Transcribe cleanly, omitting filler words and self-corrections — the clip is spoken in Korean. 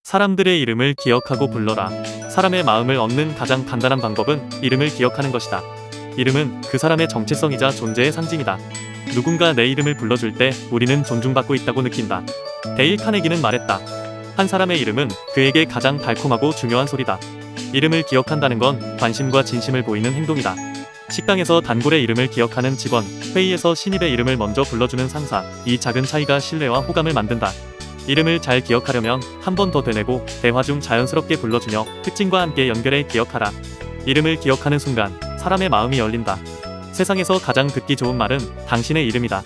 사람들의 이름을 기억하고 불러라. 사람의 마음을 얻는 가장 간단한 방법은 이름을 기억하는 것이다. 이름은 그 사람의 정체성이자 존재의 상징이다. 누군가 내 이름을 불러줄 때 우리는 존중받고 있다고 느낀다. 데일 카네기는 말했다. 한 사람의 이름은 그에게 가장 달콤하고 중요한 소리다. 이름을 기억한다는 건 관심과 진심을 보이는 행동이다. 식당에서 단골의 이름을 기억하는 직원, 회의에서 신입의 이름을 먼저 불러주는 상사, 이 작은 차이가 신뢰와 호감을 만든다. 이름을 잘 기억하려면 한 번 더 되뇌고 대화 중 자연스럽게 불러주며 특징과 함께 연결해 기억하라. 이름을 기억하는 순간 사람의 마음이 열린다. 세상에서 가장 듣기 좋은 말은 당신의 이름이다.